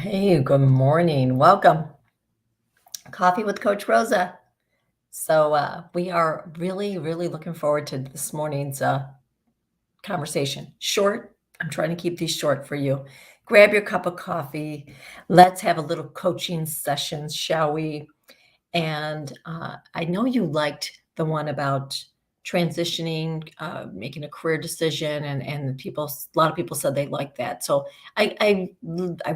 Hey, good morning. Welcome. Coffee with Coach Rosa. We are really looking forward to this morning's conversation. Short. I'm trying to keep these short for you. Grab your cup of coffee. Let's have a little coaching session, shall we? And I know you liked the one about transitioning, making a career decision, and a lot of people said they liked that. So I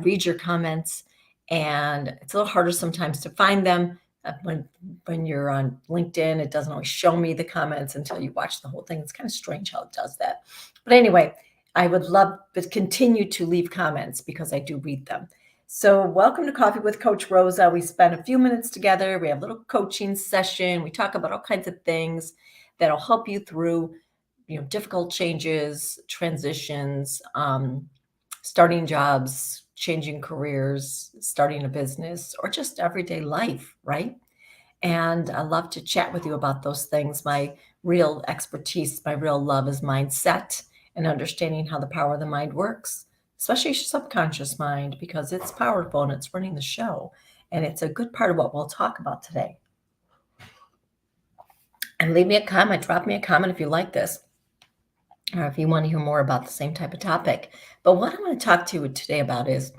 read your comments, and it's a little harder sometimes to find them. When you're on LinkedIn, it doesn't always show me the comments until you watch the whole thing. It's kind of strange how it does that. But anyway, I would love to continue to leave comments because I do read them. So, welcome to Coffee with Coach Rosa. We spend a few minutes together. We have a little coaching session. We talk about all kinds of things that'll help you through, difficult changes, transitions, starting jobs, changing careers, starting a business, or just everyday life, right? And I love to chat with you about those things. My real expertise, my real love is mindset and understanding how the power of the mind works, especially your subconscious mind, because it's powerful and it's running the show. And it's a good part of what we'll talk about today. And leave me a comment, drop me a comment if you like this, or if you want to hear more about the same type of topic. But what I want to talk to you today about is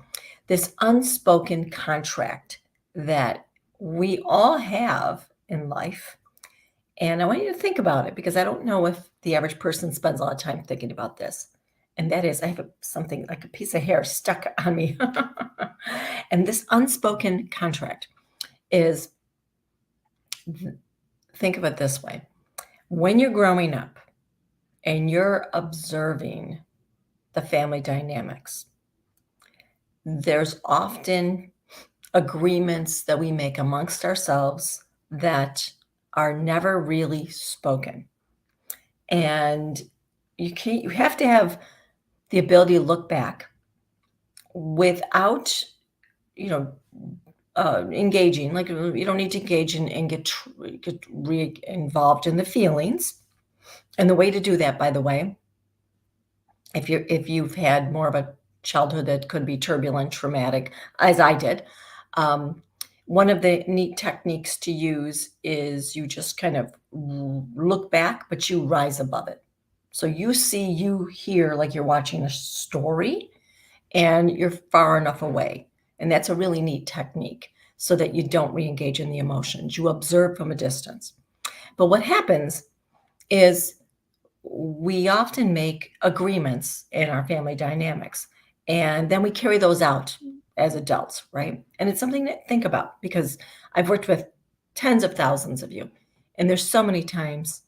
this unspoken contract that we all have in life. And I want you to think about it because I don't know if the average person spends a lot of time thinking about this. And that is, I have something like a piece of hair stuck on me. And this unspoken contract is, think of it this way. When you're growing up and you're observing the family dynamics, there's often agreements that we make amongst ourselves that are never really spoken. And you have to have the ability to look back without, you know, engaging. Like you don't need to engage and get involved in the feelings. And the way to do that, by the way, if you've had more of a childhood that could be turbulent, traumatic, as I did, one of the neat techniques to use is you just kind of look back, but you rise above it. So you hear like you're watching a story and you're far enough away. And that's a really neat technique so that you don't re-engage in the emotions. You observe from a distance. But what happens is we often make agreements in our family dynamics, and then we carry those out as adults, right? And it's something to think about because I've worked with tens of thousands of you, and there's so many times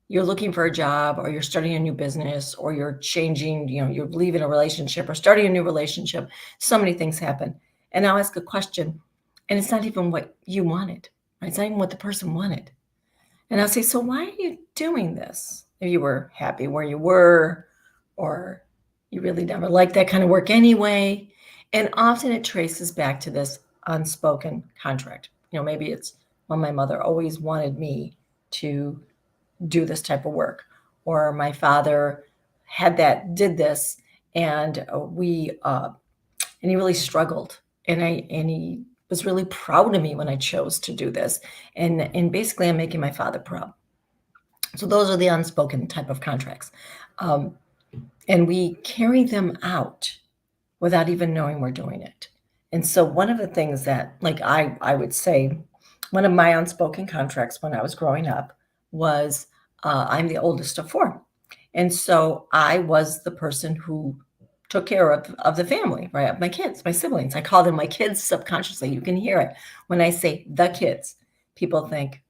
you're looking for a job or you're starting a new business or you're changing, you're leaving a relationship or starting a new relationship. So many things happen. And I'll ask a question, and it's not even what you wanted, right? It's not even what the person wanted. And I'll say, so why are you doing this? If you were happy where you were, or you really never liked that kind of work anyway. And often it traces back to this unspoken contract. Maybe it's when my mother always wanted me to do this type of work, or my father did this, and he really struggled, and he was really proud of me when I chose to do this, and basically I'm making my father proud. So those are the unspoken type of contracts, and we carry them out without even knowing we're doing it. And so one of the things that, like I would say, one of my unspoken contracts when I was growing up was I'm the oldest of four. And so I was the person who took care of the family, right? Of my kids, my siblings. I call them my kids subconsciously. You can hear it. When I say the kids, people think,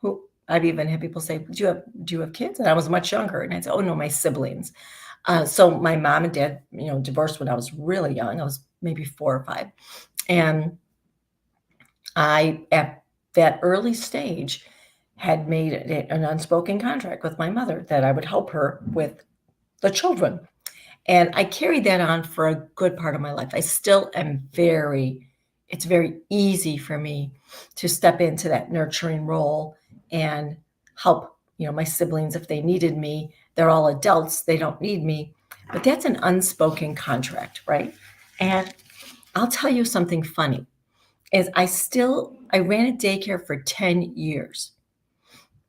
who? I've even had people say, do you have kids? And I was much younger. And I'd say, oh no, my siblings. So my mom and dad, divorced when I was really young. I was maybe 4 or 5. And I, at that early stage, had made an unspoken contract with my mother that I would help her with the children. And I carried that on for a good part of my life. I still am it's very easy for me to step into that nurturing role and help, my siblings if they needed me. They're all adults, they don't need me. But that's an unspoken contract, right? And I'll tell you something funny is I ran a daycare for 10 years,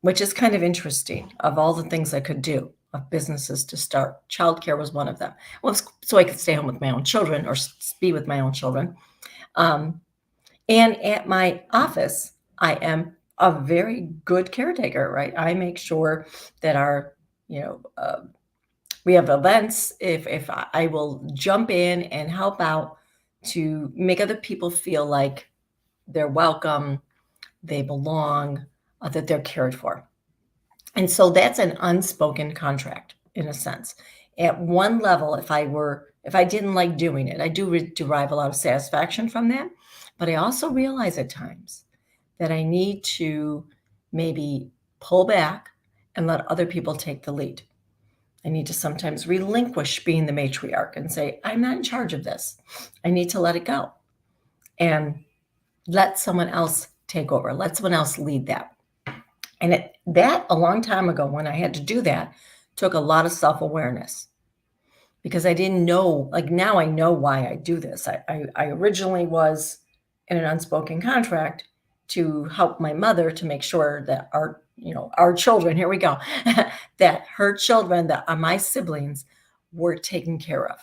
which is kind of interesting of all the things I could do of businesses to start. Childcare was one of them. Well, so I could stay home with my own children or be with my own children. Um, and at my office, I am a very good caretaker, right? I make sure that you know, uh, we have events. If I will jump in and help out to make other people feel like they're welcome, they belong, that they're cared for. And so that's an unspoken contract in a sense. At one level, if I didn't like doing it, I do derive a lot of satisfaction from that. But I also realize at times that I need to maybe pull back and let other people take the lead. I need to sometimes relinquish being the matriarch and say, I'm not in charge of this. I need to let it go and let someone else take over, let someone else lead that. And that a long time ago, when I had to do that, took a lot of self awareness because I didn't know, like now I know why I do this. I originally was in an unspoken contract to help my mother to make sure that our children, here we go, that her children, that are my siblings, were taken care of.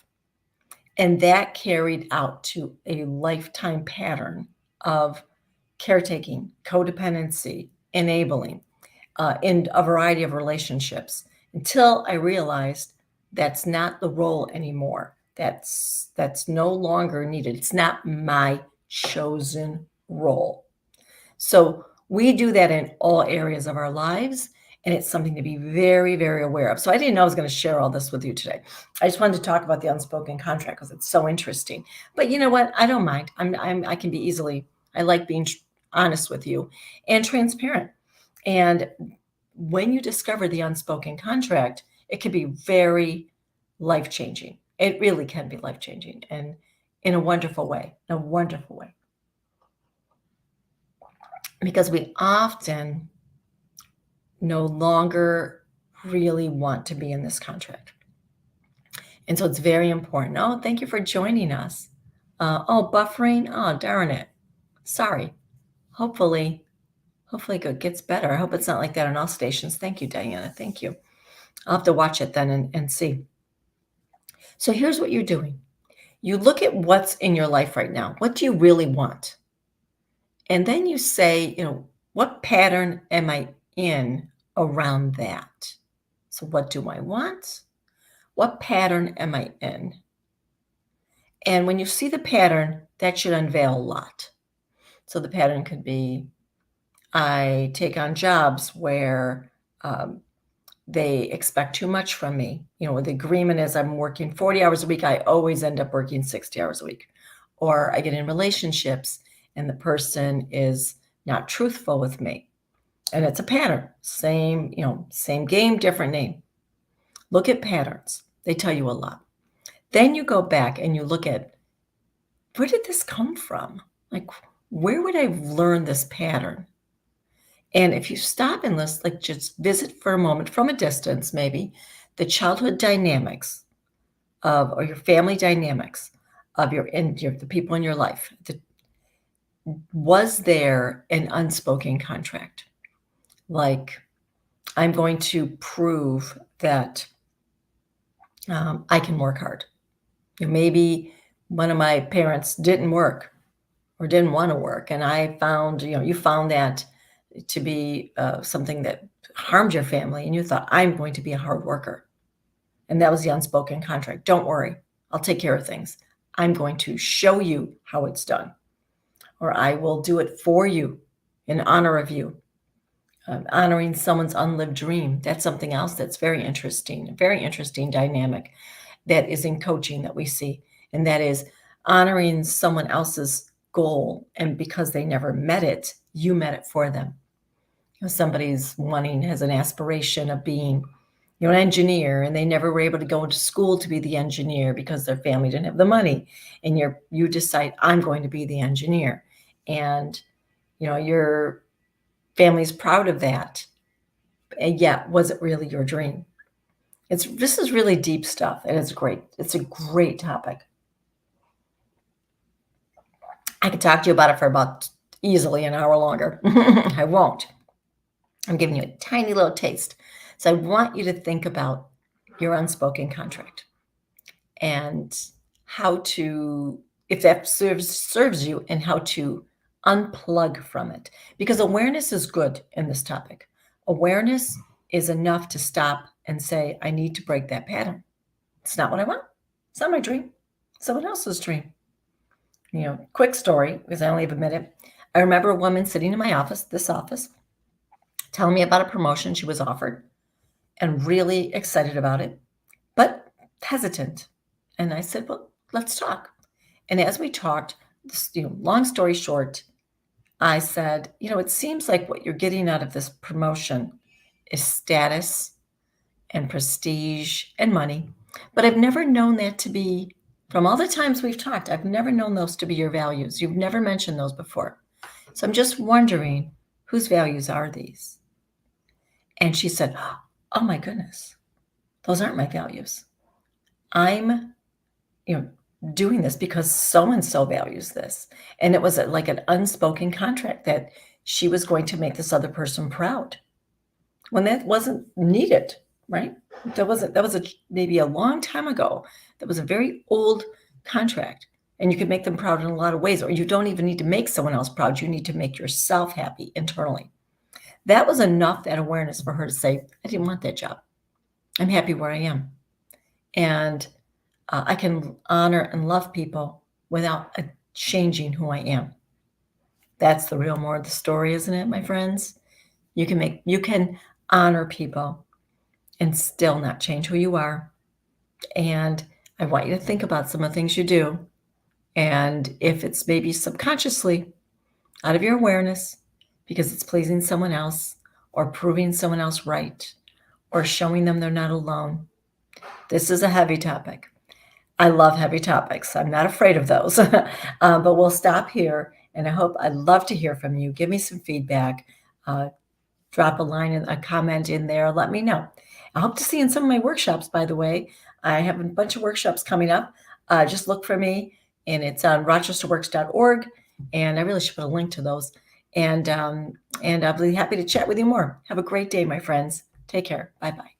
And that carried out to a lifetime pattern of caretaking, codependency, enabling in a variety of relationships until I realized that's not the role anymore. That's no longer needed. It's not my chosen role. So we do that in all areas of our lives, and it's something to be very, very aware of. So I didn't know I was going to share all this with you today. I just wanted to talk about the unspoken contract because it's so interesting. But you know what? I don't mind. I can be easily. I like being honest with you and transparent. And when you discover the unspoken contract, it can be very life changing. It really can be life changing, and in a wonderful way. In a wonderful way. Because we often no longer really want to be in this contract. And so it's very important. Oh, thank you for joining us. Oh, buffering. Oh, darn it. Sorry. Hopefully it gets better. I hope it's not like that on all stations. Thank you, Diana. Thank you. I'll have to watch it then and see. So here's what you're doing. You look at what's in your life right now. What do you really want? And then you say, what pattern am I in around that? So what do I want? What pattern am I in? And when you see the pattern, that should unveil a lot. So the pattern could be, I take on jobs where they expect too much from me. The agreement is I'm working 40 hours a week. I always end up working 60 hours a week. Or I get in relationships and the person is not truthful with me. And it's a pattern. Same game, different name. Look at patterns. They tell you a lot. Then you go back and you look at, where did this come from? Like, where would I learn this pattern? And if you stop and list, like just visit for a moment from a distance, maybe the childhood dynamics or your family dynamics of the people in your life, was there an unspoken contract? Like, I'm going to prove that I can work hard. Maybe one of my parents didn't work or didn't want to work. And I found, you found that to be something that harmed your family. And you thought, I'm going to be a hard worker. And that was the unspoken contract. Don't worry, I'll take care of things. I'm going to show you how it's done. Or I will do it for you in honor of you. Honoring someone's unlived dream. That's something else that's very interesting, a very interesting dynamic that is in coaching that we see. And that is honoring someone else's goal. And because they never met it, you met it for them. Somebody's has an aspiration of being, an engineer, and they never were able to go to school to be the engineer because their family didn't have the money. And you decide, I'm going to be the engineer. And, your family's proud of that. And yet, was it really your dream? This is really deep stuff, and it's great. It's a great topic. I could talk to you about it for about easily an hour longer. I won't. I'm giving you a tiny little taste. So I want you to think about your unspoken contract and how to, if that serves you, and how to unplug from it. Because awareness is good in this topic. Awareness is enough to stop and say, I need to break that pattern. It's not what I want. It's not my dream. Someone else's dream. Quick story, because I only have a minute. I remember a woman sitting in my office, this office, telling me about a promotion she was offered and really excited about it, but hesitant. And I said, well, let's talk. And as we talked, long story short, I said, it seems like what you're getting out of this promotion is status and prestige and money. But I've never known that to be, from all the times we've talked, I've never known those to be your values. You've never mentioned those before. So I'm just wondering, whose values are these? And she said, oh my goodness, those aren't my values. I'm, doing this because so-and-so values this. And it was like an unspoken contract that she was going to make this other person proud when that wasn't needed, right? That was maybe a long time ago. That was a very old contract. And you could make them proud in a lot of ways, or you don't even need to make someone else proud. You need to make yourself happy internally. That was enough, that awareness, for her to say, I didn't want that job. I'm happy where I am. And I can honor and love people without changing who I am. That's the real moral of the story, isn't it, my friends? You can honor people and still not change who you are. And I want you to think about some of the things you do. And if it's maybe subconsciously out of your awareness because it's pleasing someone else or proving someone else right or showing them they're not alone. This is a heavy topic. I love heavy topics. I'm not afraid of those. But we'll stop here. And I'd love to hear from you. Give me some feedback. Drop a line and a comment in there. Let me know. I hope to see you in some of my workshops, by the way. I have a bunch of workshops coming up. Just look for me, and it's on rochesterworks.org. And I really should put a link to those. And I'll be happy to chat with you more. Have a great day, my friends. Take care. Bye-bye.